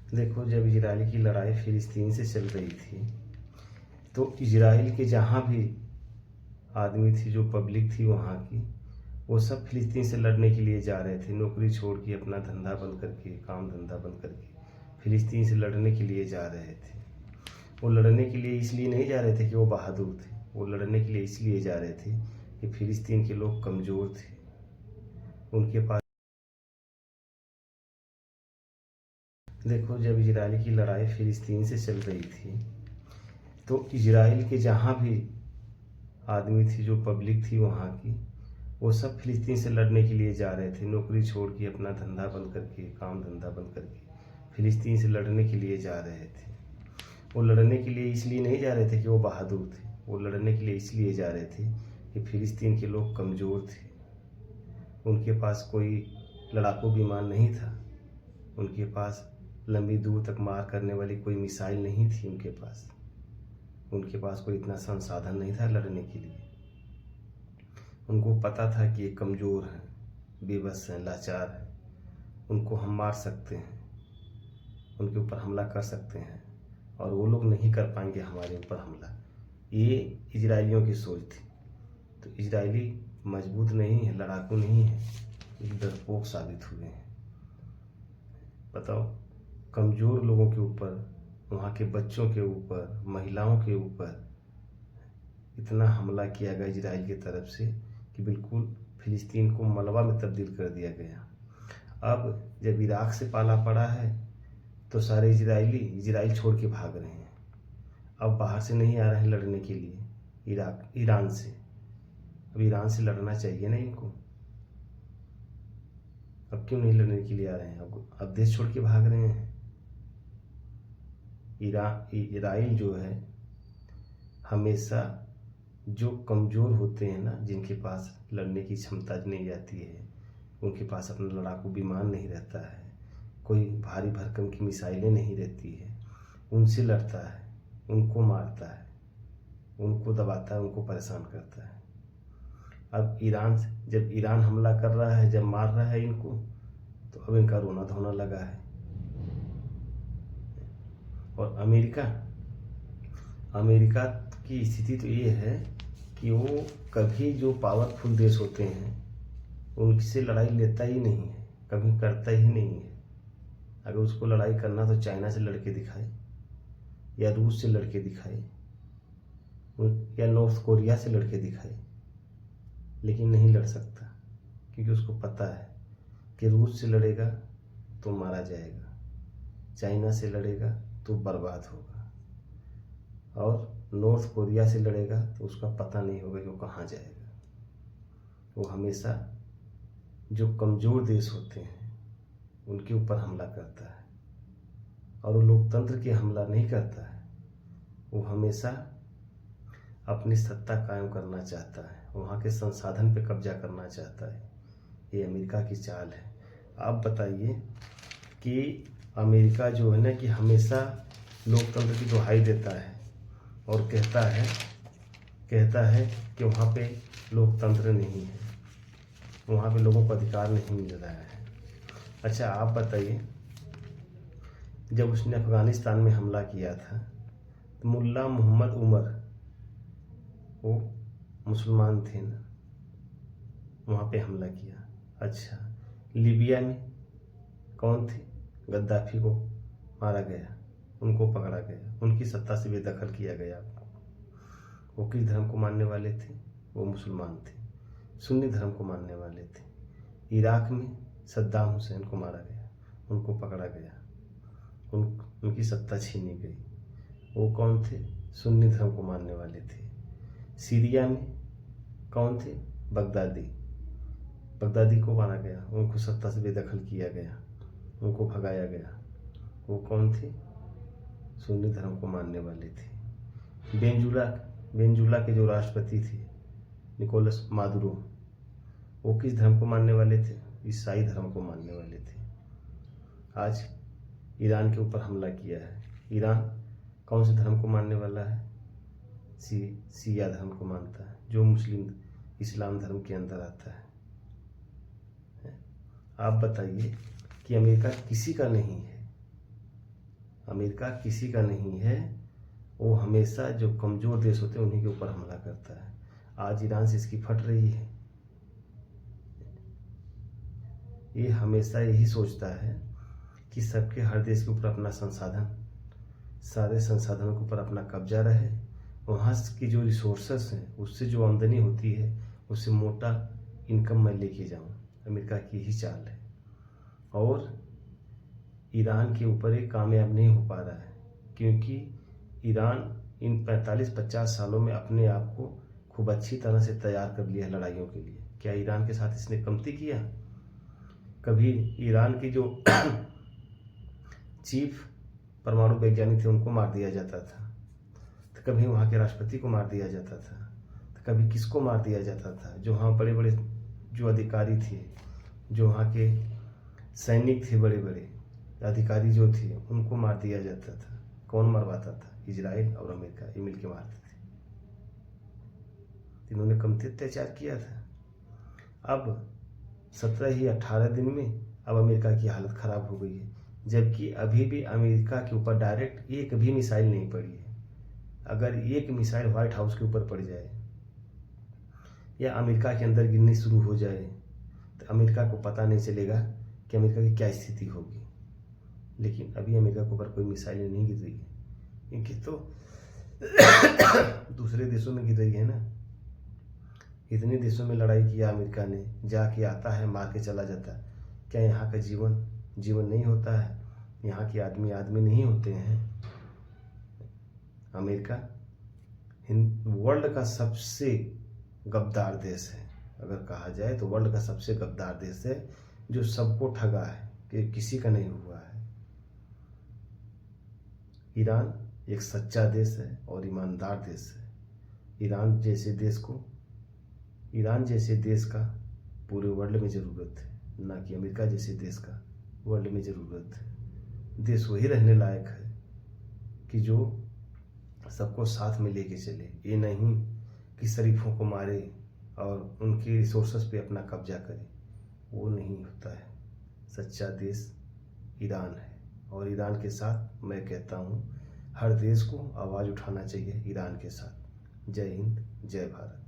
देखो, जब इजराइल की लड़ाई फिलिस्तीन से चल रही थी तो इजराइल के जहाँ भी आदमी थी, जो पब्लिक थी वहाँ की, वो सब फिलिस्तीन से लड़ने के लिए जा रहे थे। नौकरी छोड़ के, अपना धंधा बंद करके, काम धंधा बंद करके फिलिस्तीन से लड़ने के लिए जा रहे थे। वो लड़ने के लिए इसलिए नहीं जा रहे थे कि वो बहादुर थे, वो लड़ने के लिए इसलिए जा रहे थे कि फिलिस्तीन के लोग कमज़ोर थे, उनके पास। देखो, जब इजराइल की लड़ाई फिलिस्तीन से चल रही थी तो इजराइल के जहाँ भी आदमी थी, जो पब्लिक थी वहाँ की, वो सब फिलिस्तीन से लड़ने के लिए जा रहे थे। नौकरी छोड़ के, अपना धंधा बंद करके, काम धंधा बंद करके फिलिस्तीन से लड़ने के लिए जा रहे थे। वो लड़ने के लिए इसलिए नहीं जा रहे थे कि वो बहादुर थे, वो लड़ने के लिए इसलिए जा रहे थे कि फिलिस्तीन के लोग कमज़ोर थे, उनके पास कोई लड़ाकू विमान नहीं था, उनके पास लंबी दूर तक मार करने वाली कोई मिसाइल नहीं थी, उनके पास कोई इतना संसाधन नहीं था लड़ने के लिए। उनको पता था कि ये कमज़ोर हैं, बेबस हैं, लाचार हैं, उनको हम मार सकते हैं, उनके ऊपर हमला कर सकते हैं और वो लोग नहीं कर पाएंगे हमारे ऊपर हमला। ये इजराइलियों की सोच थी। तो इजरायली मजबूत नहीं है, लड़ाकू नहीं है, एक डरपोक साबित हुए हैं। बताओ, कमज़ोर लोगों के ऊपर, वहाँ के बच्चों के ऊपर, महिलाओं के ऊपर इतना हमला किया गया इजराइल की तरफ से कि बिल्कुल फिलिस्तीन को मलबा में तब्दील कर दिया गया। अब जब इराक से पाला पड़ा है तो सारे इजरायली इजराइल छोड़ के भाग रहे हैं। अब बाहर से नहीं आ रहे हैं लड़ने के लिए, ईरान से। अब ईरान से लड़ना चाहिए ना इनको, अब क्यों नहीं लड़ने के लिए आ रहे हैं? अब देश छोड़ के भाग रहे हैं। इजराइल जो है, हमेशा जो कमज़ोर होते हैं ना, जिनके पास लड़ने की क्षमता नहीं जाती है, उनके पास अपना लड़ाकू विमान नहीं रहता है, कोई भारी भरकम की मिसाइलें नहीं रहती है, उनसे लड़ता है, उनको मारता है, उनको दबाता है, उनको परेशान करता है। अब जब ईरान हमला कर रहा है, जब मार रहा है इनको, तो अब इनका रोना धोना लगा है। और अमेरिका की स्थिति तो ये है कि वो कभी जो पावरफुल देश होते हैं उनसे लड़ाई लेता ही नहीं है, कभी करता ही नहीं है। अगर उसको लड़ाई करना तो चाइना से लड़के दिखाए, या रूस से लड़के दिखाए, या नॉर्थ कोरिया से लड़के दिखाए, लेकिन नहीं लड़ सकता, क्योंकि उसको पता है कि रूस से लड़ेगा तो मारा जाएगा, चाइना से लड़ेगा तो बर्बाद होगा, और नॉर्थ कोरिया से लड़ेगा तो उसका पता नहीं होगा कि वो कहाँ जाएगा। वो हमेशा जो कमज़ोर देश होते हैं उनके ऊपर हमला करता है, और वो लोकतंत्र की हमला नहीं करता है, वो हमेशा अपनी सत्ता कायम करना चाहता है, वहाँ के संसाधन पे कब्जा करना चाहता है। ये अमेरिका की चाल है। आप बताइए कि अमेरिका जो है ना, कि हमेशा लोकतंत्र की दुहाई देता है और कहता है कि वहाँ पे लोकतंत्र नहीं है, वहाँ पे लोगों को अधिकार नहीं मिल रहा है। अच्छा, आप बताइए, जब उसने अफ़गानिस्तान में हमला किया था तो मुल्ला मोहम्मद उमर, वो मुसलमान थे ना, वहाँ पे हमला किया। अच्छा, लीबिया में कौन थे? गद्दाफी को मारा गया, उनको पकड़ा गया, उनकी सत्ता से बेदखल किया गया। वो किस धर्म को मानने वाले थे? वो मुसलमान थे, सुन्नी धर्म को मानने वाले थे। इराक में सद्दाम हुसैन को मारा गया, उनको पकड़ा गया, उनकी सत्ता छीनी गई। वो कौन थे? सुन्नी धर्म को मानने वाले थे। सीरिया में कौन थे? बगदादी को मारा गया, उनको सत्ता से बेदखल किया गया, उनको भगाया गया। वो कौन थे? सुन्नी धर्म को मानने वाले थे। वेनेजुला के जो राष्ट्रपति थे, निकोलस मादुरो, वो किस धर्म को मानने वाले थे? ईसाई धर्म को मानने वाले थे। आज ईरान के ऊपर हमला किया है। ईरान कौन से धर्म को मानने वाला है? शिया धर्म को मानता है, जो मुस्लिम इस्लाम धर्म के अंदर आता है। आप बताइए कि अमेरिका किसी का नहीं है, अमेरिका किसी का नहीं है, वो हमेशा जो कमज़ोर देश होते हैं उन्हीं के ऊपर हमला करता है। आज ईरान से इसकी फट रही है। ये हमेशा यही सोचता है कि सबके, हर देश के ऊपर अपना संसाधन, सारे संसाधनों के ऊपर अपना कब्जा रहे, वहाँ की जो रिसोर्सेस हैं उससे जो आमदनी होती है उससे मोटा इनकम मैं लेके जाऊँ। अमेरिका की यही चाल है और ईरान के ऊपर ये कामयाब नहीं हो पा रहा है, क्योंकि ईरान इन 45-50 सालों में अपने आप को खूब अच्छी तरह से तैयार कर लिया है लड़ाइयों के लिए। क्या ईरान के साथ इसने कमती किया? कभी ईरान की जो चीफ परमाणु वैज्ञानिक थे उनको मार दिया जाता था, तो कभी वहाँ के राष्ट्रपति को मार दिया जाता था, तो कभी किसको मार दिया जाता था, जो वहाँ बड़े बड़े जो अधिकारी थे, जो वहाँ के सैनिक थे, बड़े बड़े अधिकारी जो थे उनको मार दिया जाता था। कौन मरवाता था? इजराइल और अमेरिका, ये मिल के मारते थे। इन्होंने कमती अत्याचार किया था। अब 17 ही 18 दिन में अब अमेरिका की हालत ख़राब हो गई है, जबकि अभी भी अमेरिका के ऊपर डायरेक्ट एक भी मिसाइल नहीं पड़ी है। अगर एक मिसाइल व्हाइट हाउस के ऊपर पड़ जाए या अमेरिका के अंदर गिरनी शुरू हो जाए तो अमेरिका को पता नहीं चलेगा कि अमेरिका की क्या स्थिति होगी। लेकिन अभी अमेरिका के ऊपर कोई मिसाइल नहीं गिर रही है, इनकी तो दूसरे देशों में गिर रही है ना। इतने देशों में लड़ाई किया अमेरिका ने, जाके आता है मार के चला जाता है। क्या यहाँ का जीवन नहीं होता है? यहाँ के आदमी नहीं होते हैं? अमेरिका वर्ल्ड का सबसे गद्दार देश है, अगर कहा जाए तो वर्ल्ड का सबसे गद्दार देश है, जो सबको ठगा है कि किसी का नहीं हुआ है। ईरान एक सच्चा देश है और ईमानदार देश है। ईरान जैसे देश का पूरे वर्ल्ड में ज़रूरत है, ना कि अमेरिका जैसे देश का वर्ल्ड में ज़रूरत है। देश वही रहने लायक है कि जो सबको साथ में लेके चले, ये नहीं कि शरीफों को मारे और उनके रिसोर्सेस पे अपना कब्जा करे। वो नहीं होता है। सच्चा देश ईरान है और ईरान के साथ मैं कहता हूँ हर देश को आवाज़ उठाना चाहिए ईरान के साथ। जय हिंद, जय भारत।